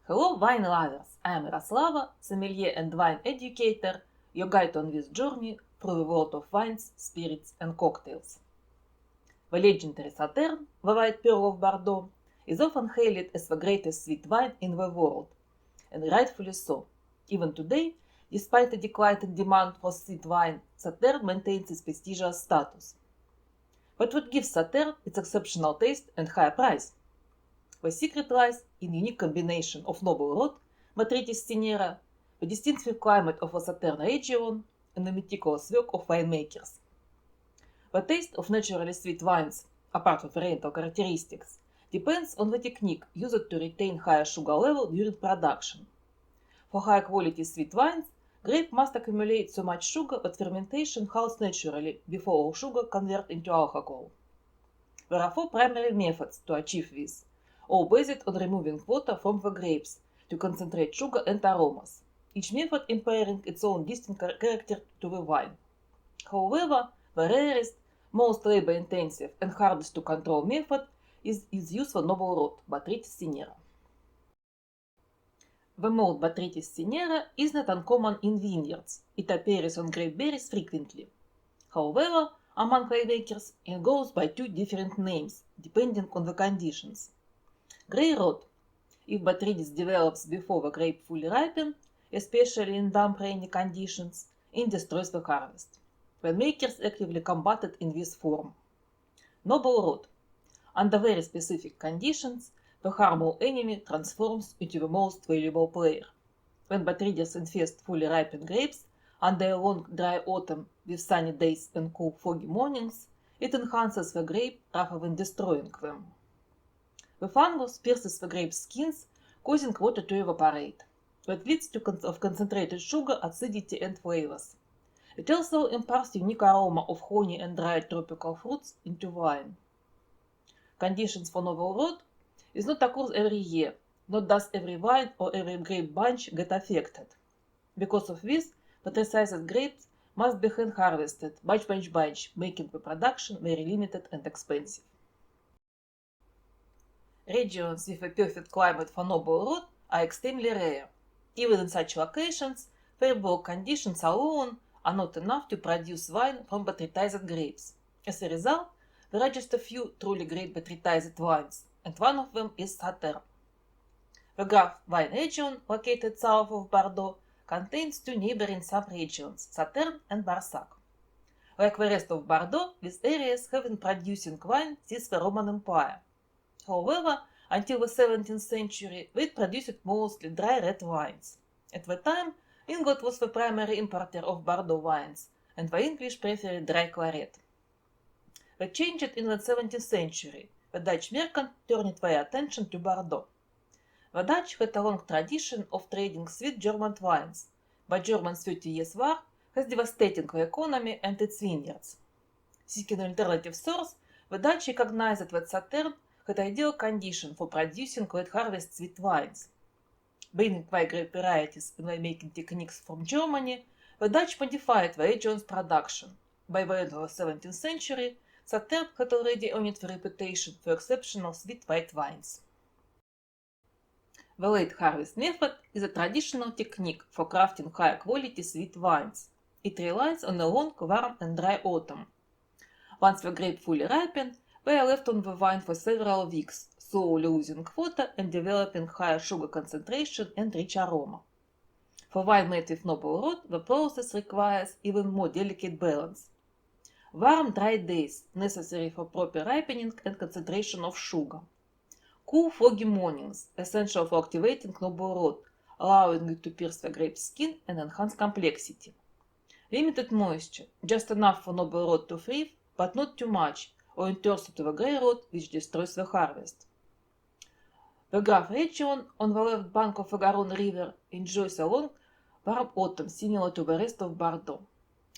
Hello, wine lovers! I am Yaroslava, sommelier and wine educator, your guide on this journey through the world of wines, spirits, and cocktails. The legendary Sauternes, the white pearl of Bordeaux, is often hailed as the greatest sweet wine in the world, and rightfully so. Even today, despite a decline in demand for sweet wine, Sauternes maintains its prestigious status. But what gives Sauternes its exceptional taste and high price? The secret lies in unique combination of noble rot, Botrytis cinerea, the distinctive climate of the Sauternes region, and the meticulous work of winemakers. The taste of naturally sweet wines, apart from oriental characteristics, depends on the technique used to retain higher sugar level during production. For high-quality sweet wines, grape must accumulate so much sugar that fermentation halts naturally before all sugar converts into alcohol. There are four primary methods to achieve this, all based on removing water from the grapes to concentrate sugar and aromas, each method imparting its own distinct character to the wine. However, the rarest, most labor-intensive and hardest to control method is use of noble rot, Botrytis cinerea. The malt Botrytis cinerea is not uncommon in vineyards. It appears on grape berries frequently. However, among winemakers, it goes by two different names, depending on the conditions. Grey rot, if Botrytis develops before the grape fully ripen, especially in damp rainy conditions, it destroys the harvest. Winemakers actively combat it in this form. Noble rot, under very specific conditions, the harmful enemy transforms into the most valuable player. When Botrytis infests fully ripened grapes, under a long dry autumn with sunny days and cool foggy mornings, it enhances the grape rather than destroying them. The fungus pierces the grape skins, causing water to evaporate. That leads to concentrated sugar, acidity, and flavors. It also imparts unique aroma of honey and dried tropical fruits into wine. Conditions for noble rot is not occurs every year, nor does every vine or every grape bunch get affected. Because of this, the precise grapes must be hand harvested batch by batch, making the production very limited and expensive. Regions with a perfect climate for noble rot are extremely rare. Even in such locations, favorable conditions alone are not enough to produce wine from botrytized grapes. As a result, there are just a few truly great botrytized wines, and one of them is Sauternes. The Graff wine region, located south of Bordeaux, contains two neighboring sub-regions, Sauternes and Barsac. Like the rest of Bordeaux, these areas have been producing wine since the Roman Empire. However, until the 17th century, they produced mostly dry red wines. At the time, England was the primary importer of Bordeaux wines, and the English preferred dry claret. That changed in the 17th century. The Dutch merchants turned their attention to Bordeaux. The Dutch had a long tradition of trading sweet German wines, but Germany's 30 Years' War has devastated the economy and its vineyards. Seeking an alternative source, the Dutch recognized that Sauternes had ideal condition for producing late harvest sweet wines. Bringing white grape varieties and winemaking techniques from Germany, the Dutch modified the region's production. By the end of the 17th century, Sauternes had already earned the reputation for exceptional sweet white wines. The late harvest method is a traditional technique for crafting high-quality sweet wines. It relies on a long, warm, and dry autumn. Once the grape fully ripened, they are left on the vine for several weeks, slowly losing water and developing higher sugar concentration and rich aroma. For wine made with noble rot, the process requires even more delicate balance. Warm, dry days, necessary for proper ripening and concentration of sugar. Cool, foggy mornings, essential for activating noble rot, allowing it to pierce the grape skin and enhance complexity. Limited moisture, just enough for noble rot to thrive, but not too much, or it turns into the grey rot, which destroys the harvest. The Graff region, on the left bank of the Garonne River, enjoys a long, warm autumn similar to the rest of Bordeaux.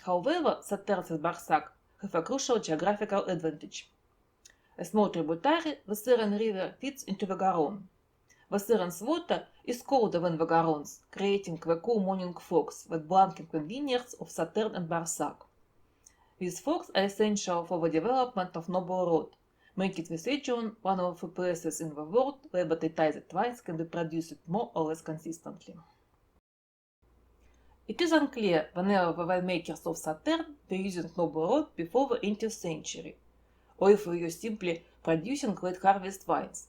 However, Sauternes and Barsac have a crucial geographical advantage. A small tributary, the Sérène River, feeds into the Garonne. The Sérène's water is colder than the Garonne's, creating the cool morning fogs that blanket the vineyards of Sauternes and Barsac. These fogs are essential for the development of noble rot, make it this region one of the places in the world where botrytized wines can be produced more or less consistently. It is unclear whether the winemakers of Sauternes were using noble rot before the 18th century, or if they were simply producing late harvest wines.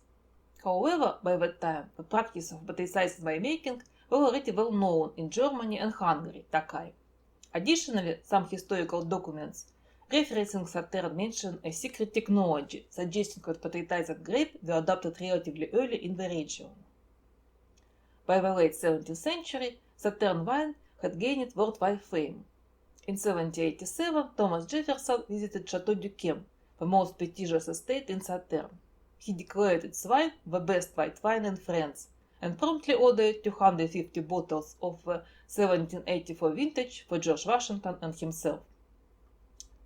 However, by that time, the practice of botrytized winemaking was already well known in Germany and Hungary, Tokai. Additionally, some historical documents referencing Sauternes mention a secret technology suggesting that botrytized grape were adopted relatively early in the region. By the late 17th century, Sauternes wine had gained worldwide fame. In 1787, Thomas Jefferson visited Chateau d'Yquem, the most prestigious estate in Sauternes. He declared its wine the best white wine in France, and promptly ordered 250 bottles of the 1784 vintage for George Washington and himself.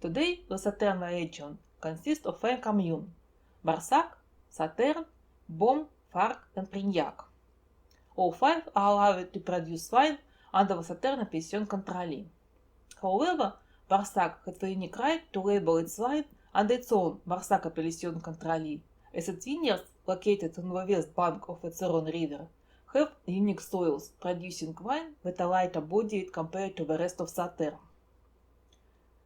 Today, the Sauternes region consists of 5 communes: Barsac, Sauternes, Beaume, Fargues, and Prignac. All 5 are allowed to produce wine under the Sauternes Appellation Contrôlée. However, Barsac had the unique right to label its wine under its own Barsac Appellation Contrôlée, as its vineyards, located on the west bank of the Saône River, have unique soils, producing wine that are lighter bodied compared to the rest of Sauternes.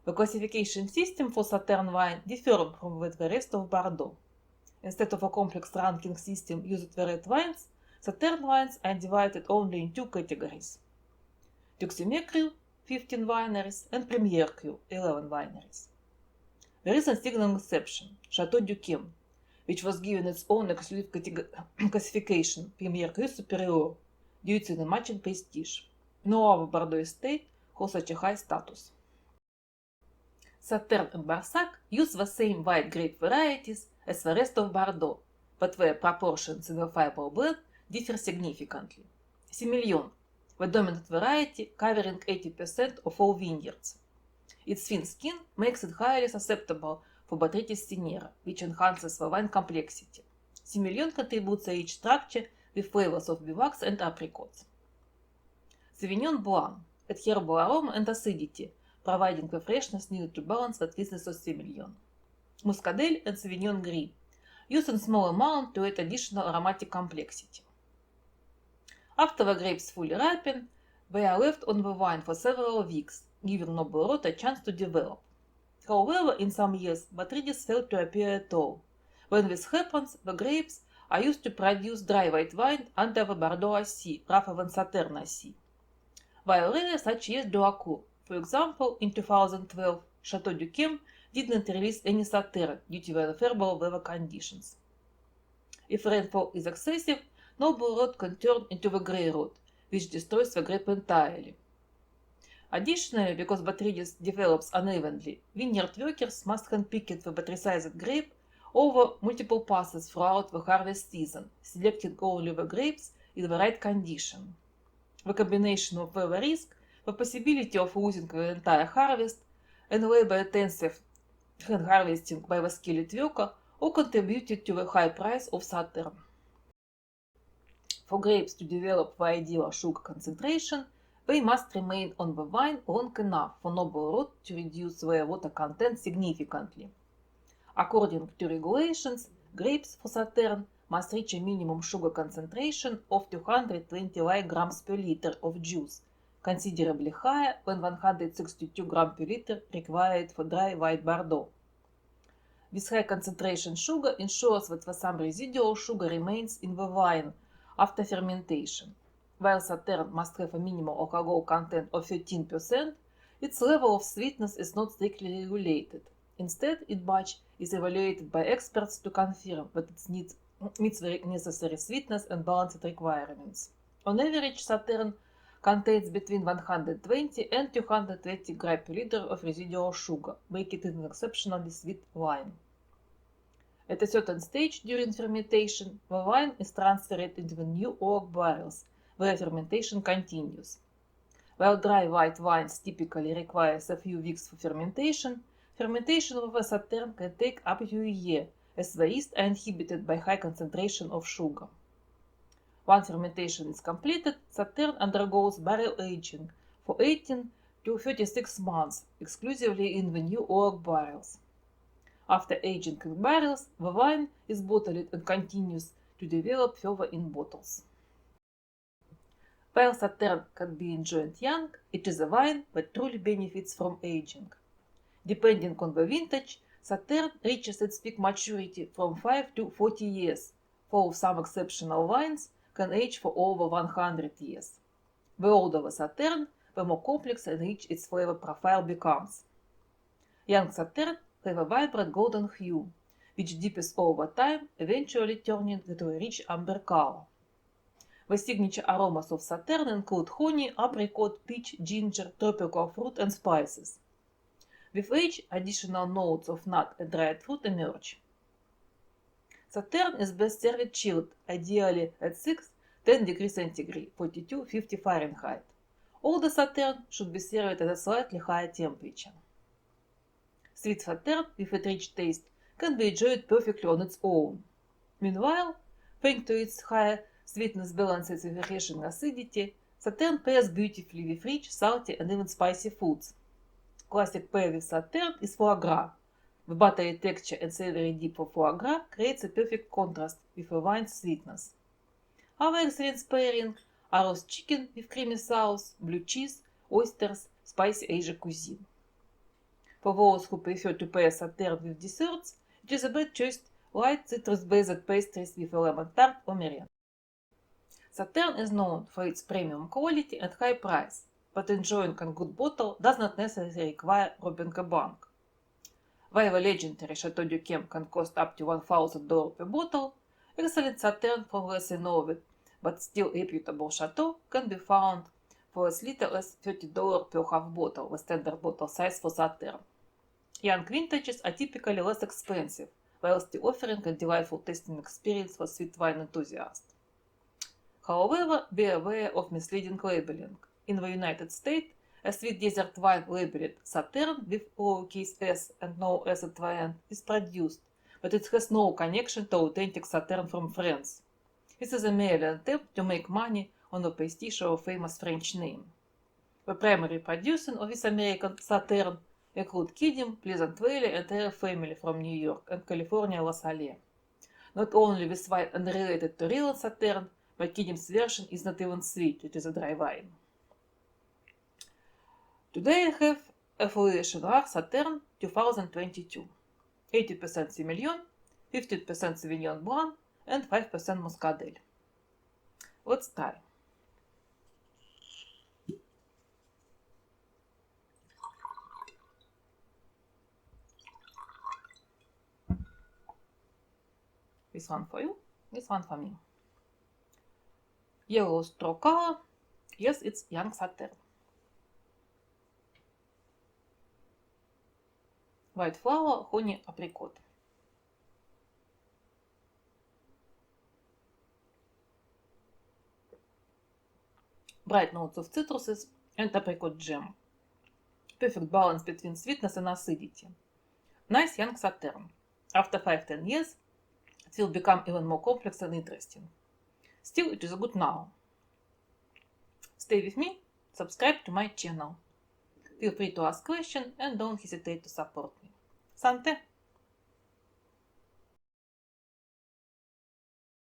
The classification system for Sauternes wine differed from the rest of Bordeaux. Instead of a complex ranking system used for red wines, Sauternes wines are divided only in 2 categories: Duxumer Cru, 15 wineries, and Premier Cru, 11 wineries. There is a single exception, Chateau d'Yquem, which was given its own exclusive classification, Premier Cru Superior, due to the matching prestige. No other Bordeaux estate holds such a high status. Sauternes and Barsac use the same white grape varieties as the rest of Bordeaux, but their proportions in the fibril blend differ significantly. Semillon, the dominant variety, covering 80% of all vineyards. Its thin skin makes it highly susceptible for Botrytis cinerea, which enhances the wine complexity. Semillon contributes a rich structure with flavors of bivax and apricots. Sauvignon Blanc, adds herbal aroma and acidity, providing the freshness needed to balance the sweetness of Semillon. Muscadel and Sauvignon Gris, used in small amount to add additional aromatic complexity. After the grapes fully ripen, they are left on the vine for several weeks, giving noble rot a chance to develop. However, in some years, Botrytis failed to appear at all. When this happens, the grapes are used to produce dry white wine under the Bordeaux Assy rather than Sauternes Assy. While rare such years do occur. For example, in 2012, Chateau d'Yquem did not release any Sauternes due to the favorable weather conditions. If rainfall is excessive, noble rot can turn into the grey rot, which destroys the grape entirely. Additionally, because Botrytis develops unevenly, vineyard workers must handpick the botrytized grape over multiple passes throughout the harvest season, selecting only the grapes in the right condition. The combination of weather risk, the possibility of losing the entire harvest, and labor-intensive hand harvesting by the skilled worker all contributed to the high price of Sauternes. For grapes to develop the ideal sugar concentration, they must remain on the vine long enough for noble rot to reduce their water content significantly. According to regulations, grapes for Sauternes must reach a minimum sugar concentration of 220 light grams per liter of juice, considerably higher than 162 grams per liter required for dry white Bordeaux. This high concentration sugar ensures that some residual sugar remains in the wine after fermentation. While Sauternes must have a minimal alcohol content of 13%, its level of sweetness is not strictly regulated. Instead, its batch is evaluated by experts to confirm that it meets the necessary sweetness and balanced requirements. On average, Sauternes contains between 120 and 220 grams per liter of residual sugar, making it an exceptionally sweet wine. At a certain stage during fermentation, the wine is transferred into the new oak barrels, where fermentation continues. While dry white wines typically requires a few weeks for fermentation, fermentation of a Sauternes can take up to a year, as the yeast are inhibited by high concentration of sugar. Once fermentation is completed, Sauternes undergoes barrel aging for 18 to 36 months, exclusively in the new oak barrels. After aging in barrels, the wine is bottled and continues to develop further in bottles. While Sauterne can be enjoyed young, it is a wine that truly benefits from aging. Depending on the vintage, Sauterne reaches its peak maturity from 5 to 40 years, though some exceptional wines can age for over 100 years. The older the Sauterne, the more complex and rich its flavor profile becomes. Young Sauterne have a vibrant golden hue, which deepens over time, eventually turning into a rich amber color. The signature aromas of Sauterne include honey, apricot, peach, ginger, tropical fruit, and spices. With age, additional notes of nut and dried fruit emerge. Sauterne is best served chilled, ideally at 6-10 degrees centigrade, 42-50 Fahrenheit. Older Sauterne should be served at a slightly higher temperature. Sweet Sauterne with a rich taste can be enjoyed perfectly on its own. Meanwhile, thanks to its higher sweetness balanced with refreshing acidity, Sauterne pairs beautifully with rich, salty, and even spicy foods. Classic pair with Sauterne is foie gras. The buttery texture and savory dip of foie gras creates a perfect contrast with the wine's sweetness. Other excellent pairing are roast chicken with creamy sauce, blue cheese, oysters, spicy Asian cuisine. For those who prefer to pair Sauterne with desserts, it is a bad choice light citrus-based pastries with a lemon tart or meringue. Sauterne is known for its premium quality and high price, but enjoying a good bottle does not necessarily require robbing a bank. While the legendary Chateau d'Yquem can cost up to $1,000 per bottle, excellent Sauterne from less known but still reputable chateau can be found for as little as $30 per half bottle, the standard bottle size for Sauterne. Young vintages are typically less expensive, while still offering a delightful tasting experience for sweet wine enthusiasts. However, be aware of misleading labeling. In the United States, a sweet desert wine labeled Sauterne with lowercase s and no s at the end is produced, but it has no connection to authentic Sauterne from France. This is a merely attempt to make money on the prestige of a famous French name. The primary producers of this American Sauterne include Kidim, Pleasant Valley, and their family from New York and California La Salle. Not only this wine unrelated to real Sauterne, but Kidim's version is not even sweet, it is a dry wine. Today I have a Folie Noir Sauterne 2022. 80% Semillon, 15% Sauvignon Blanc, and 5% Muscadel. Let's try. This one for you, this one for me. Yellow straw color, yes, it's young Sauterne. White flower, honey, apricot. Bright notes of citruses and apricot jam. Perfect balance between sweetness and acidity. Nice young Sauterne. After 5-10 years, it will become even more complex and interesting. Still, it is good now. Stay with me, subscribe to my channel. Feel free to ask questions and don't hesitate to support me. Sante!